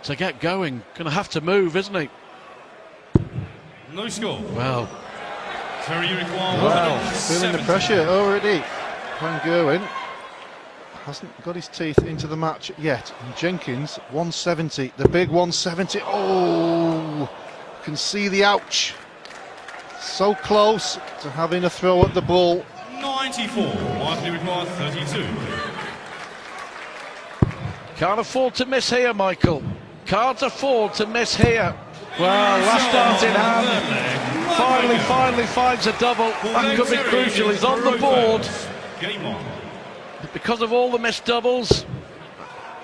to get going. Going to have to move, isn't he? No score. Well, feeling the pressure already. Van Gerwen hasn't got his teeth into the match yet. And Jenkins, 170, the big 170. Oh, you can see the ouch. So close to having a throw at the ball. 94, widely required 32. Can't afford to miss here, Michael. Can't afford to miss here. Well, last start in hand. Finally finds a double. That could be crucial. He's on the board. Game on. Because of all the missed doubles,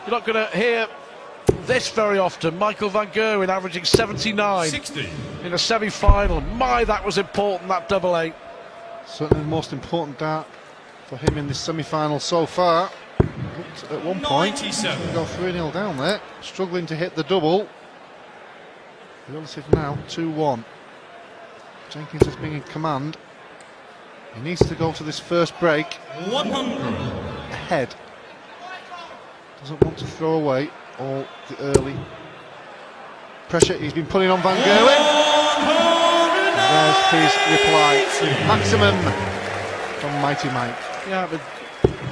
you're not going to hear this very often. Michael Van Gerwen averaging 79 60. in a semi-final. My, that was important, that double eight. Certainly the most important dart for him in this semi-final so far. But at one point, 97. he got 3-0 down there, struggling to hit the double. Relative now, 2-1. Jenkins has been in command. He needs to go to this first break 100. ahead. Doesn't want to throw away all the early pressure he's been putting on Van Gerwen. There's his reply. Maximum from Mighty Mike. Yeah, but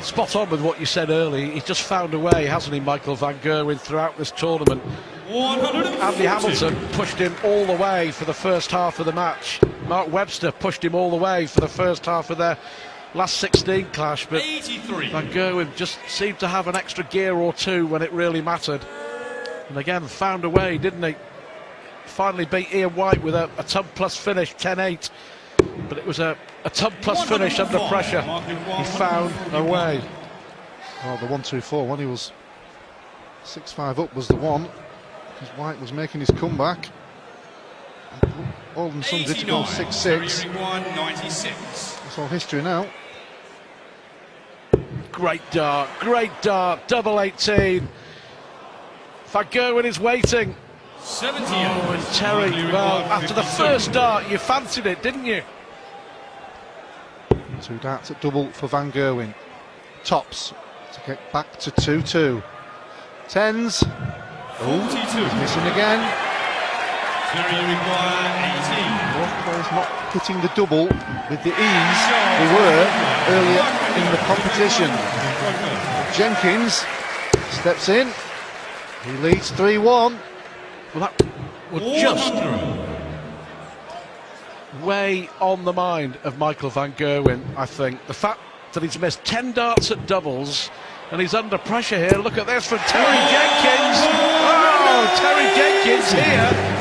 spot on with what you said earlier. He's just found a way, hasn't he, Michael Van Gerwen, throughout this tournament. 140. Andy Hamilton pushed him all the way for the first half of the match. Mark Webster pushed him all the way for the first half of their last 16 clash, but 83. Van Gerwen just seemed to have an extra gear or two when it really mattered. And again, found a way, didn't he? Finally beat Ian White with a tub plus finish, 10-8. But it was a tub plus finish under pressure. He found a way. Oh, the 1-2-4 when he was 6-5 up was the one, because White was making his comeback. All and some did to go 6-6. 96. It's all history now. Great dart, double 18. Van Gerwen is waiting. 78. Oh, and Terry, well, after the first dart, you fancied it, didn't you? 2 darts at double for Van Gerwen. Tops to get back to 2-2. Tens. 42. He's missing again. Terry require 18. Both players not hitting the double with the ease they were earlier in the competition. Jenkins steps in. He leads 3-1. Well, that would just weigh on the mind of Michael Van Gerwen, I think. The fact that he's missed 10 darts at doubles and he's under pressure here. Look at this from Terry Jenkins. Oh, Terry Jenkins here.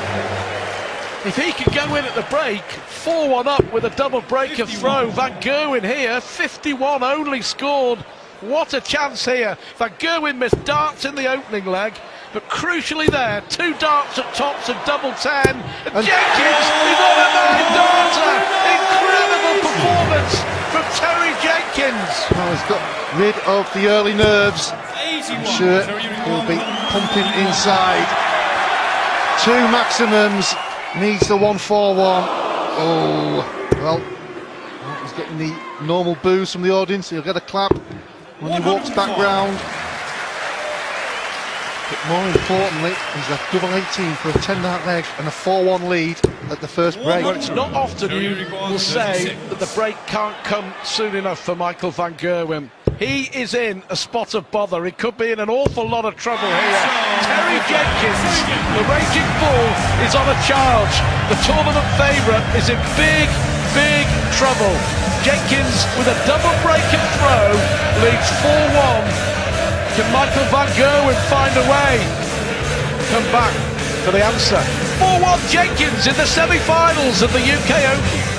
If he can go in at the break, 4-1 up with a double break of throw. Van Gerwen here, 51 only scored. What a chance here. Van Gerwen missed darts in the opening leg, but crucially there, 2 darts at tops of double 10. And Jenkins is on a 9-darter. Incredible performance from Terry Jenkins. Well, he's got rid of the early nerves. 81. I'm sure he'll be pumping inside. 2 maximums, needs the 1-4-1. Oh, well, he's getting the normal boos from the audience. He'll get a clap when he walks back round. But more importantly, he's a double 18 for a 10-dart leg and a 4-1 lead at the first break. Well, it's not often you will say that the break can't come soon enough for Michael Van Gerwen. He is in a spot of bother. He could be in an awful lot of trouble here. Terry Jenkins, the Raging Bull, is on a charge. The tournament favourite is in big trouble. Jenkins with a double break and throw leads 4-1. Can Michael Van Gerwen find a way? Come back for the answer. 4-1 Jenkins in the semi-finals of the UK Open.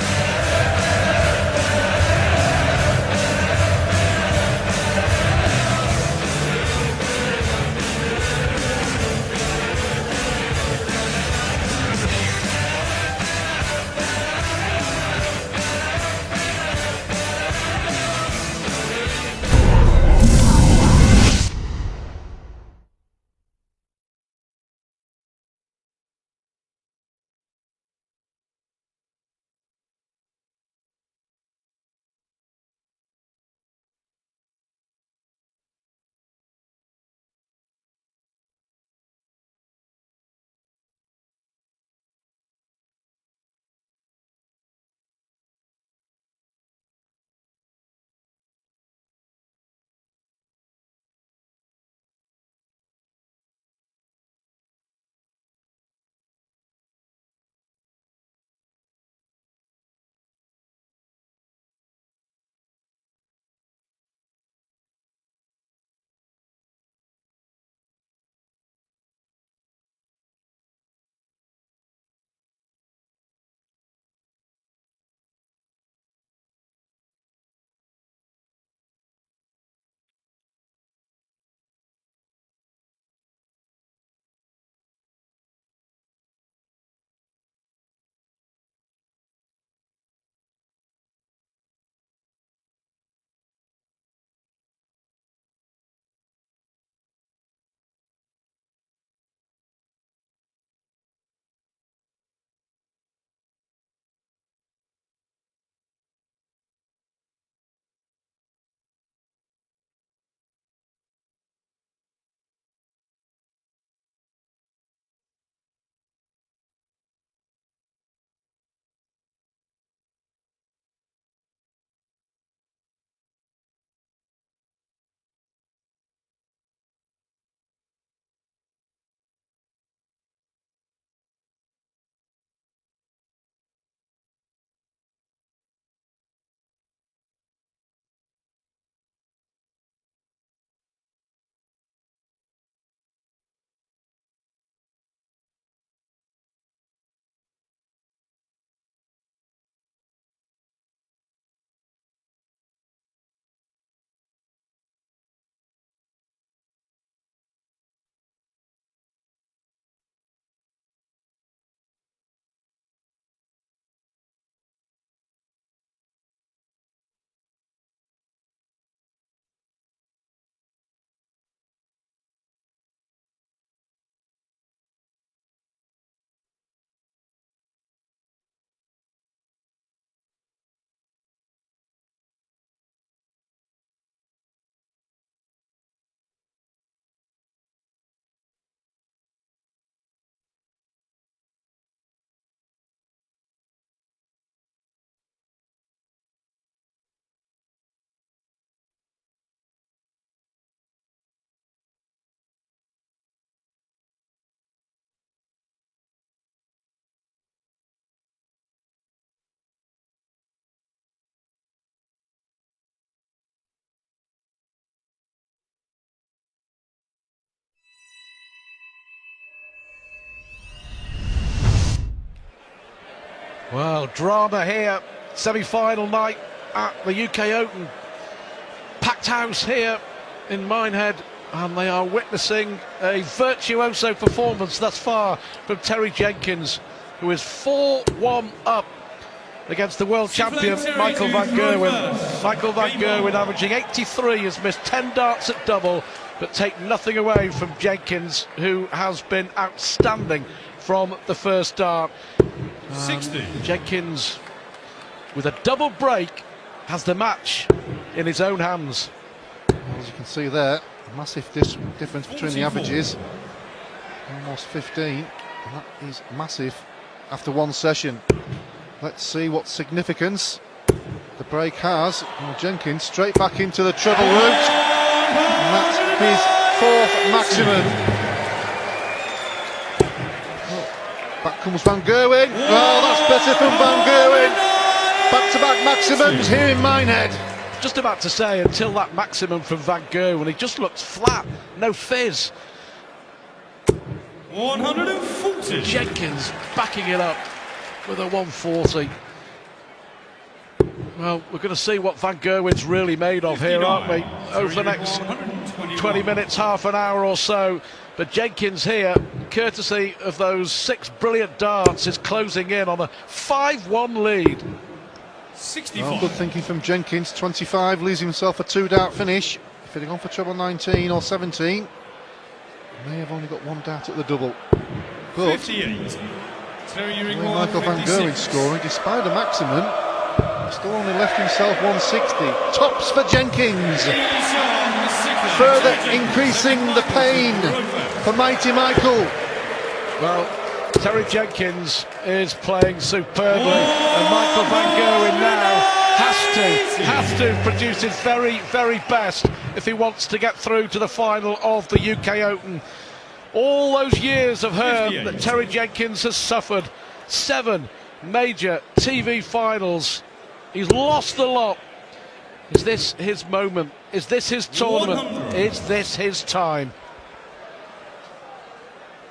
Well, drama here, semi-final night at the UK Open. Packed house here in Minehead, and they are witnessing a virtuoso performance thus far from Terry Jenkins, who is 4-1 up against the world champion Michael van Gerwen. Michael van Gerwen, averaging 83, has missed 10 darts at double, but take nothing away from Jenkins, who has been outstanding from the first dart. 60. Jenkins, with a double break, has the match in his own hands. Well, as you can see there, a massive difference between the averages. Almost 15, and that is massive after one session. Let's see what significance the break has. Well, Jenkins straight back into the treble route, and that's his fourth maximum. Back comes Van Gerwen. Oh, that's better from Van Gerwen. Back-to-back maximums here in Minehead. Just about to say, until that maximum from Van Gerwen, he just looks flat, no fizz. 140. Jenkins backing it up with a 140. Well, we're going to see what Van Gerwen's really made of here, aren't we, over the next 20 minutes, half an hour or so. But Jenkins here, courtesy of those 6 brilliant darts, is closing in on a 5-1 lead. 65. Well, good thinking from Jenkins. 25, losing himself a 2-dart finish. If he'd gone for treble 19 or 17, may have only got 1 dart at the double. But 58. Michael van Gerwen scoring, despite a maximum, still only left himself 160. Tops for Jenkins. Further increasing the pain for mighty Michael. Well, Terry Jenkins is playing superbly, and Michael van Gerwen now has to produce his very, very best if he wants to get through to the final of the UK Open. All those years of hurt that Terry Jenkins has suffered, 7 major TV finals, he's lost a lot. Is this his moment? Is this his tournament? 100. Is this his time?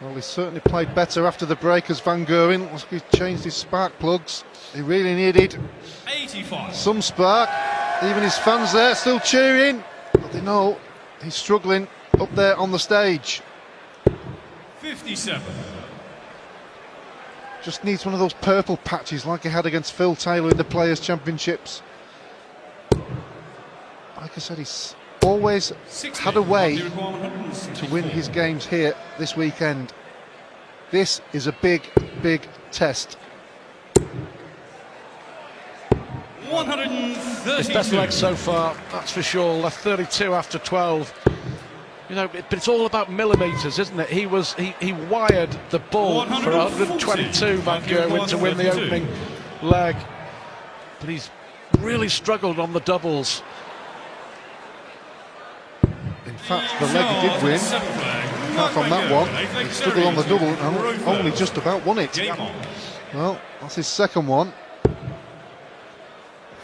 Well, he certainly played better after the break as Van Gerwen. He changed his spark plugs. He really needed 85. some spark. Even his fans there still cheering, but they know he's struggling up there on the stage. 57. Just needs one of those purple patches like he had against Phil Taylor in the Players' Championships. Like I said, he's always 60. had a way to win his games here this weekend. This is a big, big test. 132. His best leg so far, that's for sure. Left 32 after 12. You know, but it's all about millimetres, isn't it? He wired the ball for 122, Van Gerwen, to win the opening leg. But he's really struggled on the doubles. In fact, the leg he did win, apart from that one, he struggled on the double and only just about won it. Well, that's his second one.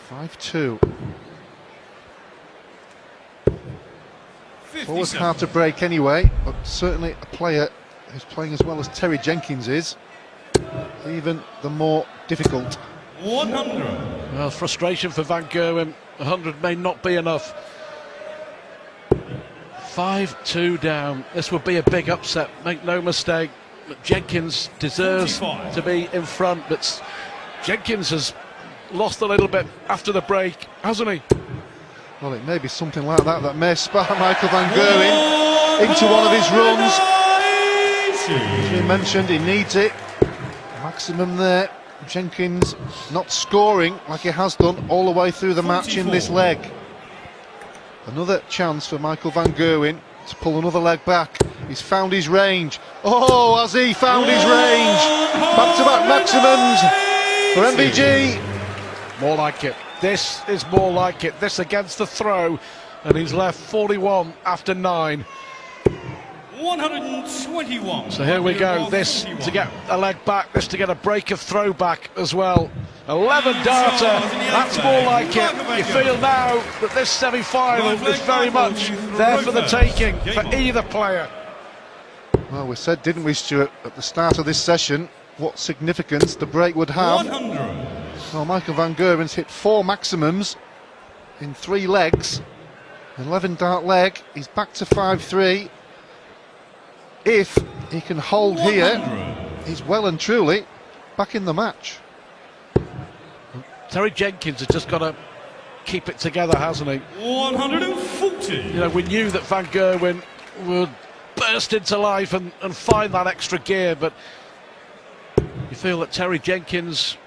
5-2. Always hard to break anyway, but certainly a player who's playing as well as Terry Jenkins is, even the more difficult. 100. Well, frustration for Van Gerwen. 100 may not be enough. 5-2 down. This would be a big upset, make no mistake. But Jenkins deserves 45. to be in front, but Jenkins has lost a little bit after the break, hasn't he? Well, it may be something like that that may spur Michael van Gerwen into one of his runs. As we mentioned, he needs it. Maximum there. Jenkins not scoring like he has done all the way through the match in this leg. Another chance for Michael van Gerwen to pull another leg back. He's found his range. Oh, has he found his range? Back-to-back maximums for MVG. More like it. This is more like it. This against the throw, and he's left 41 after 9. 121. So here we go. This to get a leg back, this to get a break of throw back as well. 11 darter, that's more like it. You feel now that this semi-final is very much there for the taking for either player. Well, we said, didn't we, Stuart, at the start of this session, what significance the break would have. 100. Well, Michael van Gerwen's hit 4 maximums in 3 legs. 11 dart leg, he's back to 5-3. If he can hold here, 100. he's well and truly back in the match. Terry Jenkins has just got to keep it together, hasn't he? 140. You know, we knew that Van Gerwen would burst into life and find that extra gear, but you feel that Terry Jenkins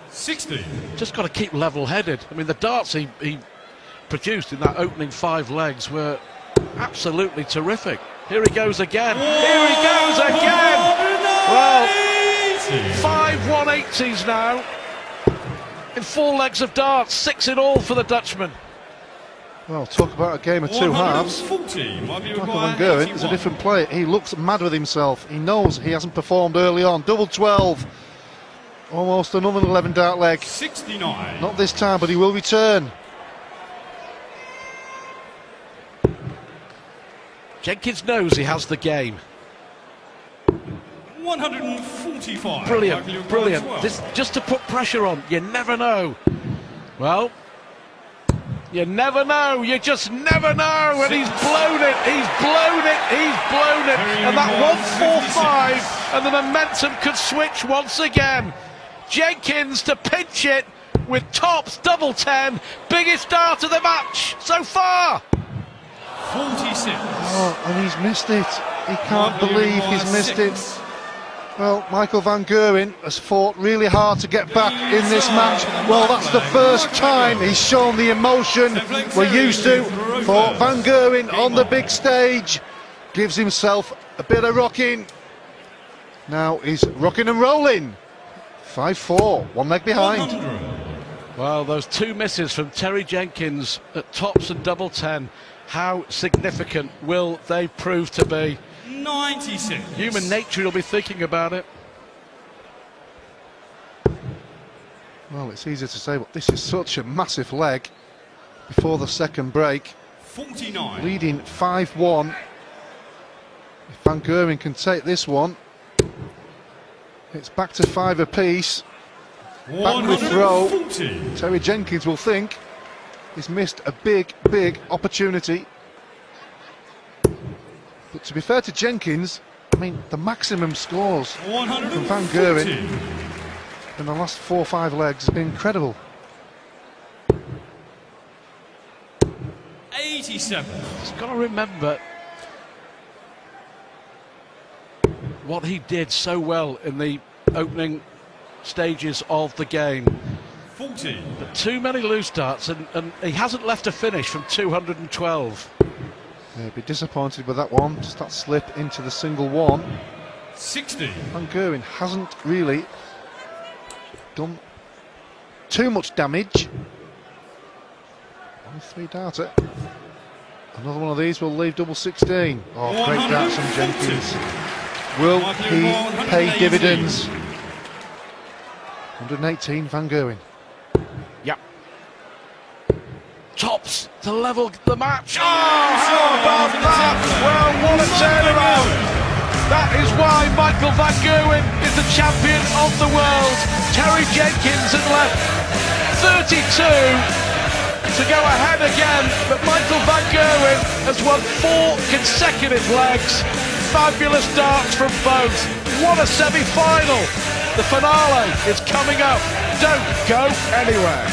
60. just got to keep level-headed. I mean, the darts he produced in that opening 5 legs were absolutely terrific. Here he goes again. Here he goes again. Well, 5 180s now in 4 legs of darts, 6 in all for the Dutchman. Well, talk about a game of 2 halves. 140. Michael van Gerwen is a different player. He looks mad with himself. He knows he hasn't performed early on. Double 12. Almost another 11 dart leg. 69. Not this time, but he will return. Jenkins knows he has the game. 145. Brilliant, brilliant. This just to put pressure on. You never know. Well, you never know. You just never know. And he's blown it. He's blown it. He's blown it. And that 145 and the momentum could switch once again. Jenkins to pinch it with tops double 10. Biggest dart of the match so far. 46. Oh, and he's missed it. He can't believe he's missed it. Well, Michael van Gerwen has fought really hard to get back in this match. Well, that's the first time he's shown the emotion we're used to for Van Gerwen on the big stage. Gives himself a bit of rocking. Now he's rocking and rolling. 5-4, 1 leg behind. 100. Well, those 2 misses from Terry Jenkins at tops and double 10. How significant will they prove to be? 96. Human nature will be thinking about it. Well, it's easy to say, but this is such a massive leg before the second break. 49. Leading 5-1. If Van Gerwen can take this one, it's back to 5 apiece. Back with throw. 140. Terry Jenkins will think he's missed a big, big opportunity. But to be fair to Jenkins, I mean, the maximum scores from Van Gerwen in the last 4 or 5 legs has been incredible. 87. He's got to remember what he did so well in the opening stages of the game. 40. But too many loose darts, and he hasn't left a finish from 212. Yeah, be disappointed with that one. Just that slip into the single one. 60. Van Gerwen hasn't really done too much damage. Only 3 darter. Another one of these will leave double 16. Oh, great darts from Jenkins. Will he pay dividends? 118, Van Gerwen. Yep. Tops to level the match. Oh, how about that? Well, what a turnaround. That is why Michael van Gerwen is the champion of the world. Terry Jenkins had left 32 to go ahead again, but Michael van Gerwen has won 4 consecutive legs. Fabulous darts from both. What a semi-final. The finale is coming up. Don't go anywhere.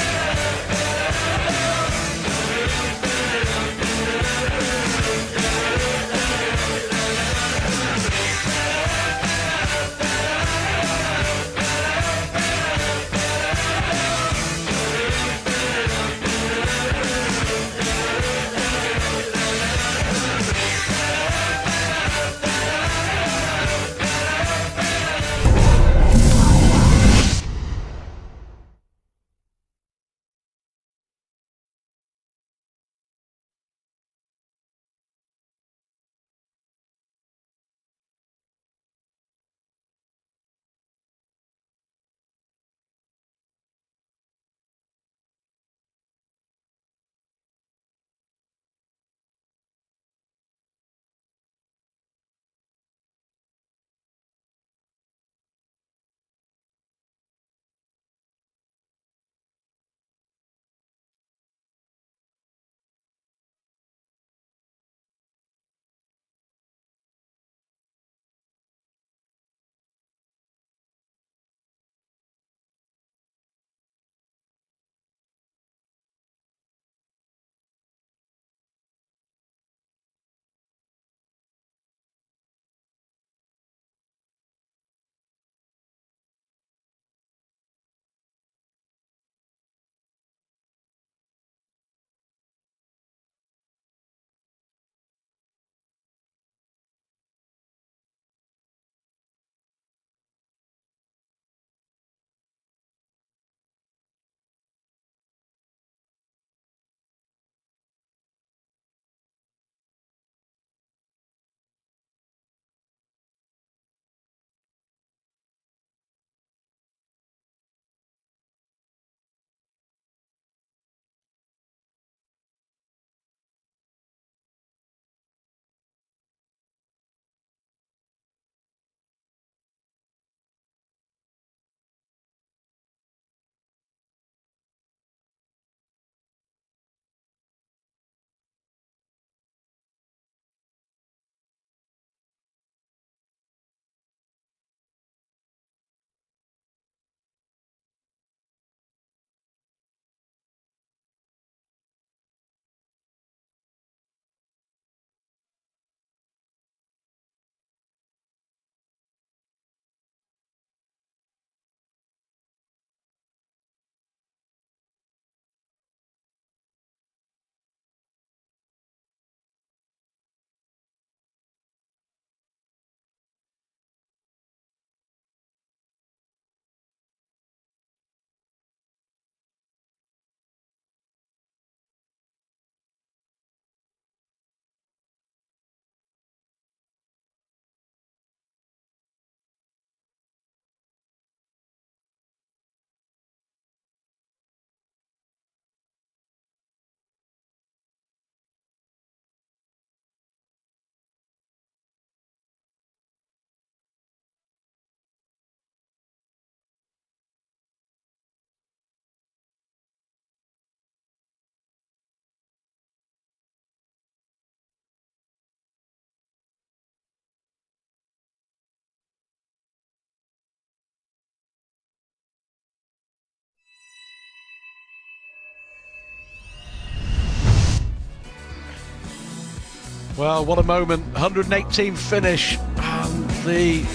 Well, what a moment. 118 finish, and the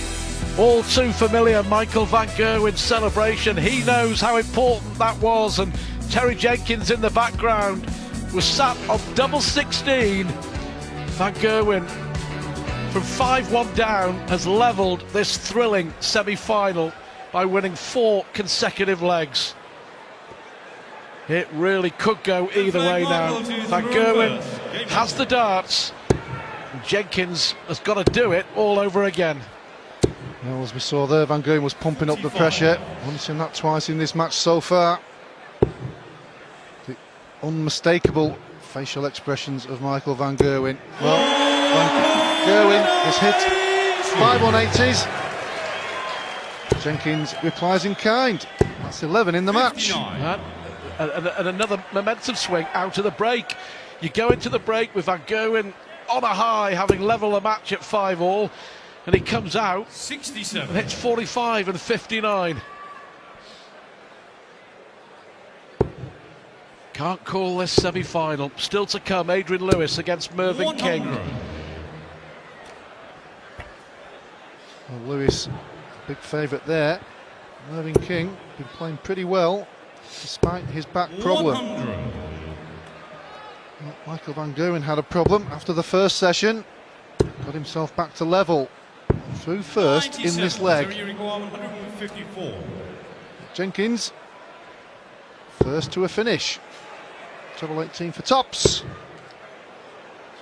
all too familiar Michael van Gerwen celebration. He knows how important that was, and Terry Jenkins in the background was sat on double 16. Van Gerwen, from 5-1 down, has levelled this thrilling semi-final by winning 4 consecutive legs. It really could go either way now. Van Gerwen has the darts, and Jenkins has got to do it all over again. Well, as we saw there, Van Gerwen was pumping up the pressure. Only seen that twice in this match so far. The unmistakable facial expressions of Michael van Gerwen. Well, Van Gerwen is hit 5 180s. Jenkins replies in kind. That's 11 in the match. And another momentum swing out of the break. You go into the break with Van Gerwen on a high, having levelled the match at 5-all, and he comes out 67 and hits 45 and 59. Can't call this semi-final. Still to come, Adrian Lewis against Mervyn 100. King. Well, Lewis, big favourite there. Mervyn King been playing pretty well despite his back problem. 100. Well, Michael van Gerwen had a problem after the first session. Got himself back to level through first in this leg. 154. Jenkins, first to a finish. Treble 18 for tops.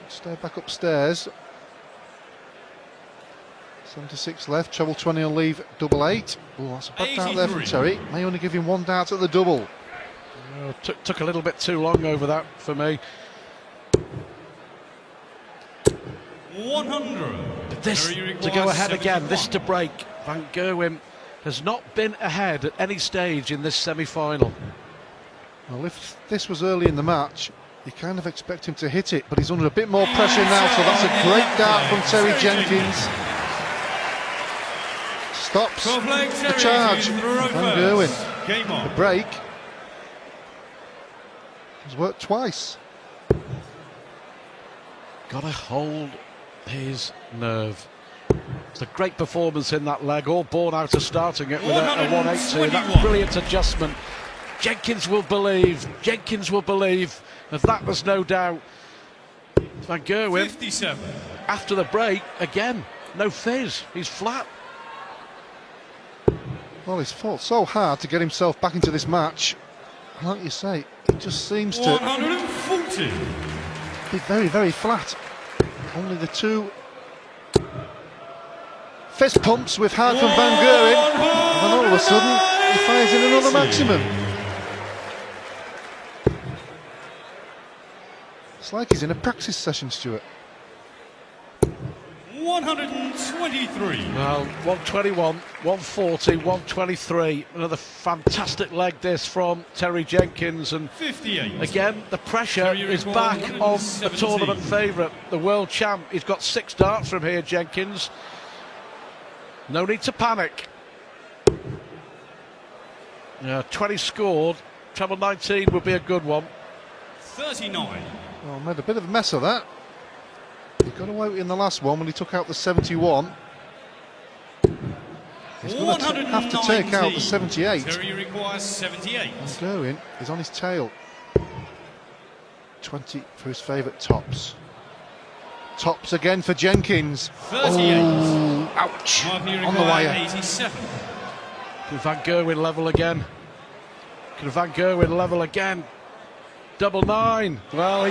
Stay back upstairs. 76 left, treble 20 will leave double 8. Oh, that's a bad dart there from Terry. May only give him 1 dart at the double. Took a little bit too long over that for me. 100. This to go ahead again, this to break. Van Gerwen has not been ahead at any stage in this semi-final. Well, if this was early in the match, you kind of expect him to hit it, but he's under a bit more pressure now, so that's a great dart from Terry Jenkins. Stops the charge. Van Gerwen. The break has worked twice. Got to hold his nerve. It's a great performance in that leg, all born out of starting it with a 180. That brilliant adjustment. Jenkins will believe. Jenkins will believe. Of that, there's no doubt. Van Gerwen, 57. After the break, again, no fizz. He's flat. Well, he's fought so hard to get himself back into this match. Like you say, it just seems to 140. be very, very flat. Only the 2 fist pumps we've had from Van Gerwen, and then all of a sudden he fires in another maximum. It's like he's in a practice session, Stuart. 123. Well, 121, 140, 123. Another fantastic leg this from Terry Jenkins, and 58. again the pressure is back on the tournament favourite, the world champ. He's got 6 darts from here, Jenkins. No need to panic. 20 scored, treble 19 would be a good one. 39. Well, made a bit of a mess of that. He got away in the last one when he took out the 71. He's going to have to take out the 78. Terry requires 78. Gerwen is on his tail. 20 for his favourite tops. Tops again for Jenkins. 38. Oh, ouch. On the wire. 87. Can Van Gerwen level again? Can Van Gerwen level again? Double 9. Well,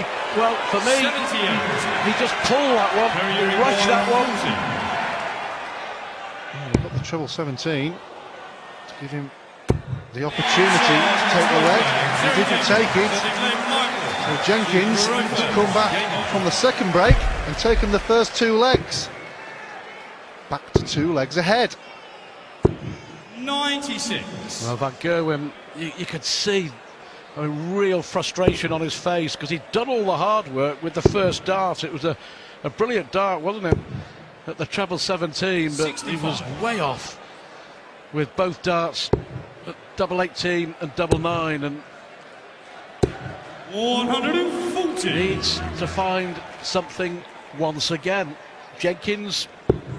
for me, 78. he just pulled that one. He rushed that one. Well, we've got the treble 17 to give him the opportunity to take the leg. He didn't take it. So Jenkins has come back from the second break and taken the first 2 legs. Back to 2 legs ahead. 96. Well, Van Gerwen, you could see a real frustration on his face, because he'd done all the hard work with the first dart. It was a brilliant dart, wasn't it, at the treble 17, but 65. he was way off with both darts at double 18 and double 9, and 140. needs to find something once again. Jenkins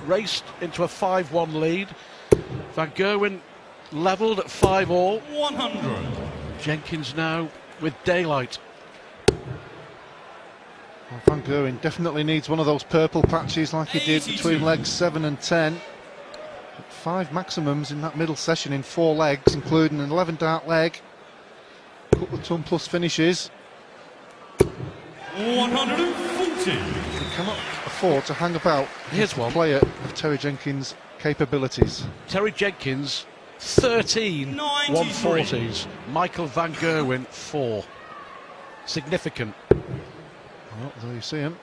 raced into a 5-1 lead. Van Gerwen levelled at 5-all. 100. Jenkins now with daylight. Well, Van Gerwen definitely needs one of those purple patches like he did 82. between legs 7 and 10. 5 maximums in that middle session in 4 legs, including an 11 dart leg, a couple of ton plus finishes. 140. He cannot afford to hang about. Here's He's a one. player of Terry Jenkins' capabilities. Terry Jenkins, 13 93. 140s. Michael Van Gerwen, 4. Significant. Well, there you see him.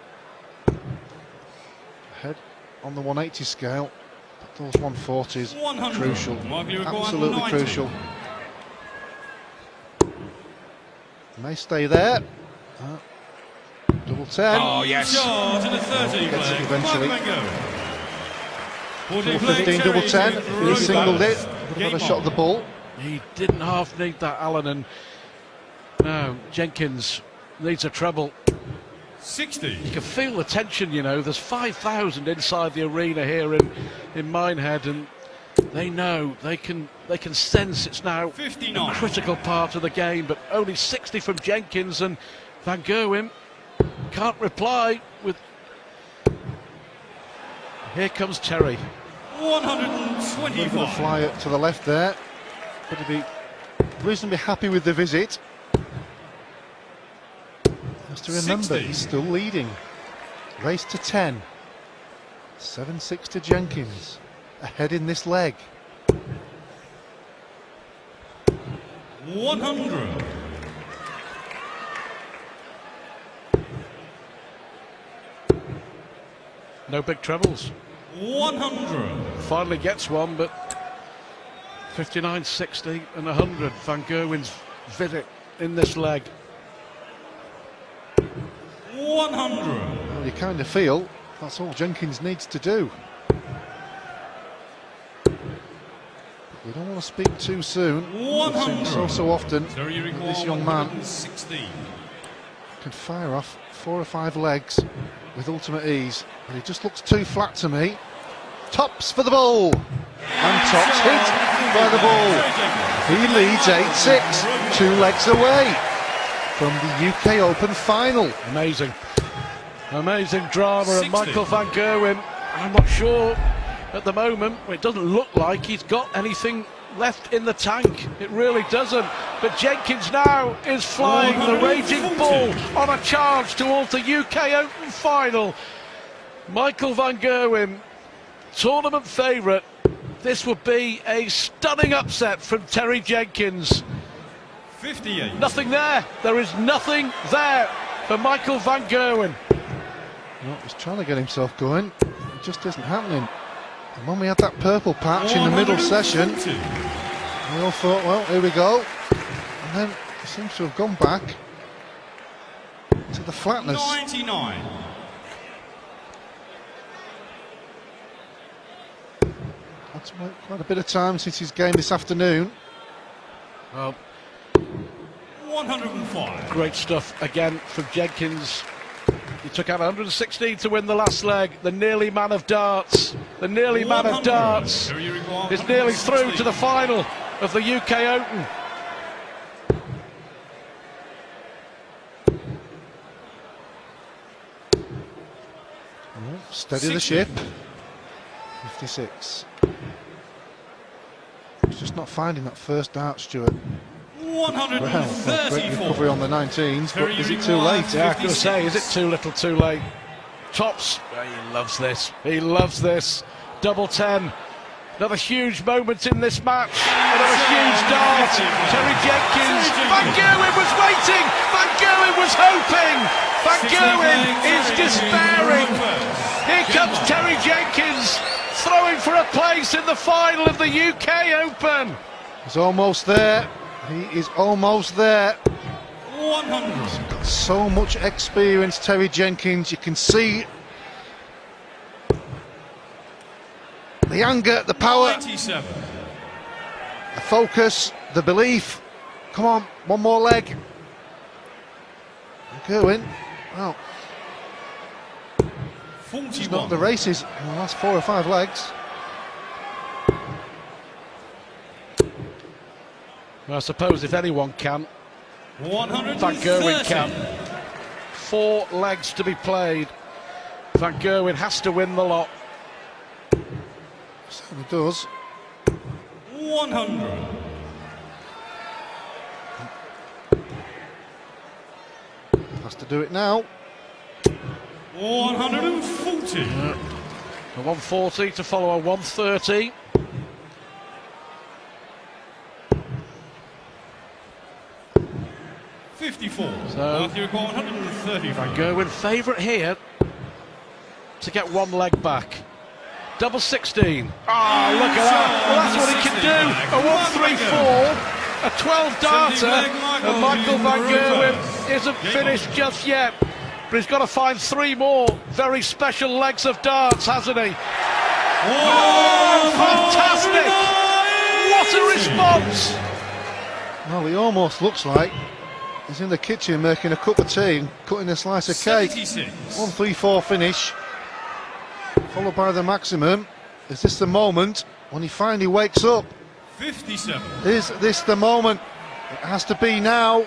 Ahead on the 180 scale, but those 140s 100. crucial, Mark Lewis absolutely 90. crucial. May stay there. Double 10. Oh, yes. Charge in the 13 Gets it flag. eventually. Michael Van Gerwen. Double 15, double 10. He singled it. Would have had a shot at the ball. He didn't half need that, Alan, and no, Jenkins needs a treble. 60. You can feel the tension, you know. There's 5,000 inside the arena here in Minehead, and they know, they can sense it's now 59. a critical part of the game, but only 60 from Jenkins, and Van Gerwen can't reply with... Here comes Terry. 125. Going to fly it to the left there. But he'd be reasonably happy with the visit. Has to remember, 60. he's still leading. Race to 10. 7-6 to Jenkins. Ahead in this leg. 100. No big trebles. 100. Finally gets one, but 59, 60 and 100. Van Gerwen's visit in this leg. 100. Well, you kind of feel that's all Jenkins needs to do. We don't want to speak too soon. We've seen 100. so often Terry that recall this young man 116. can fire off 4 or 5 legs with ultimate ease, but he just looks too flat to me. Tops for the ball, and Tops hit by the ball. He leads 8-6, 2 legs away from the UK Open final. Amazing. Amazing drama, and 60. Michael Van Gerwen, I'm not sure at the moment, it doesn't look like he's got anything left in the tank. It really doesn't. But Jenkins now is flying the raging bull on a charge towards the UK Open final. Michael Van Gerwen, tournament favourite. This would be a stunning upset from Terry Jenkins. 58. Nothing there. There is nothing there for Michael Van Gerwen. Well, he's trying to get himself going. It just isn't happening. And when we had that purple patch in the middle session, 140. we all thought, well, here we go. And then he seems to have gone back to the flatness. 99. That's quite a bit of time since his game this afternoon. Well, 105. great stuff again from Jenkins. He took out 116 to win the last leg. The nearly man of darts. The nearly man of 100. darts Terry recall is nearly through 116. to the final of the UK Open. Steady the 60. ship. 56. He's just not finding that first dart, Stuart. Well, great 134. recovery on the 19s, but Terry is it too Required. late? Yeah, I was going to say, is it too little too late? Tops, oh, he loves this. He loves this. Double 10. Another huge moment in this match. Another huge dart. Terry Jenkins. Van Gerwen was waiting. Van Gerwen was hoping. Van Gerwen is despairing. Here comes Terry Jenkins, throwing for a place in the final of the UK Open. He's almost there. He is almost there. 100. Got so much experience, Terry Jenkins. You can see the anger, the power, 97. the focus, the belief. Come on, one more leg. Gerwen, well, It's not 41. the races in the last 4 or 5 legs. Well, I suppose if anyone can, Van 130. Gerwen can. 4 legs to be played. Van Gerwen has to win the lot. Certainly does. 100. Has to do it now. 140. A 140 to follow a 130. So, Matthew got 130. Van Gerwen favourite here to get 1 leg back. Double 16. Ah, look at that. Well, that's what he can do. A 134, a 12 darter, and Michael Van Gerwen isn't finished just yet. But he's got to find 3 more very special legs of darts, hasn't he? Oh, fantastic! What a response! Well, he almost looks like he's in the kitchen making a cup of tea and cutting a slice of cake. 76. 134 finish, followed by the maximum. Is this the moment when he finally wakes up? 57. Is this the moment? It has to be now.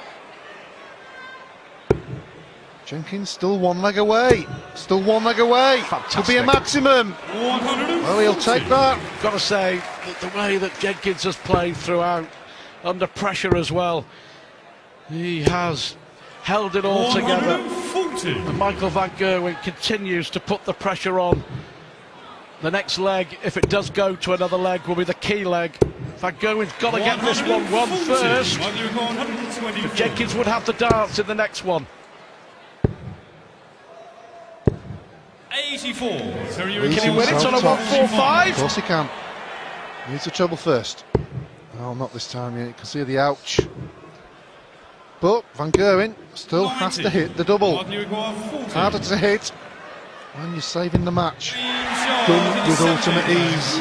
Jenkins still 1 leg away. Still 1 leg away. Could be a maximum. 140. Well, he'll take that. Got to say that the way that Jenkins has played throughout, under pressure as well, he has held it all together. 140. And Michael Van Gerwen continues to put the pressure on. The next leg, if it does go to another leg, will be the key leg. Van Gerwen's got to get this one first. But Jenkins would have the darts in the next one. 84. Can he win it on a 145? Of course he can. Needs the treble first. Oh, not this time. You can see the ouch. But Van Gerwen still has to hit the double. Harder to hit when you're saving the match. Done with ultimate ease.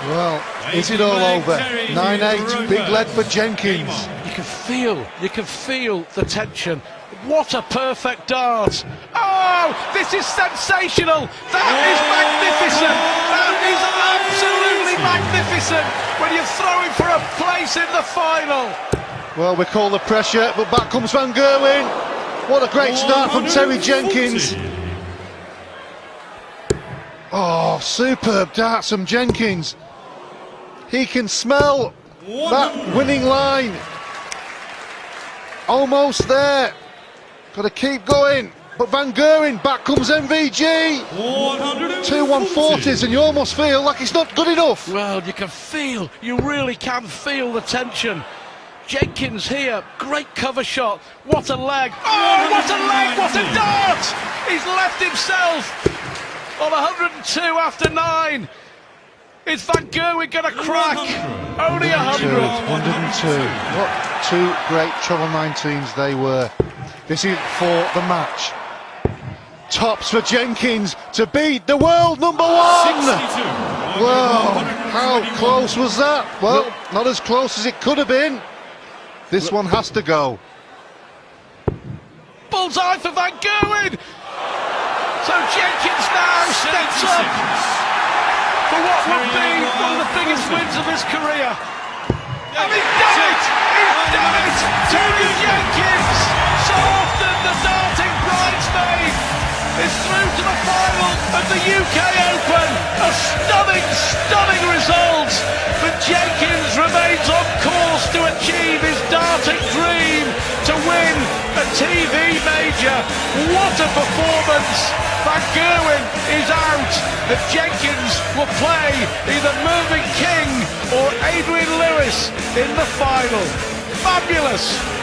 Well, is it all over? 9-8, big lead for Jenkins. You can feel the tension. What a perfect dart! Oh, this is sensational! That is magnificent! That is absolutely magnificent! When you're throwing for a place in the final. Well, we call the pressure, but back comes Van Gerwen. What a great start from Terry Jenkins. Oh, superb darts from Jenkins. He can smell that winning line. Almost there. Got to keep going. But Van Gerwen, back comes MVG. 2 140s, and you almost feel like it's not good enough. Well, you really can feel the tension. Jenkins here, great cover shot. What a leg. Oh, what a leg, what a dart! He's left himself on 102 after 9. Is Van Gerwen going to crack? Only 100. 102. What 2 great treble 19s they were. This is for the match. Tops for Jenkins to beat the world number 1. 62. Well, how close was that? Well, not as close as it could have been. This one has to go. Bullseye for Van Gerwen. So Jenkins now steps up for what would be one of the biggest wins of his career. And he's done it! He's done it! Terry Jenkins! So often the darting bridesmaid is through to the final of the UK Open. A stunning result. But Jenkins remains on course to achieve his darting dream, to win a TV major. What a performance! Van Gerwen is out, but Jenkins will play either Mervyn King or Adrian Lewis in the final. Fabulous!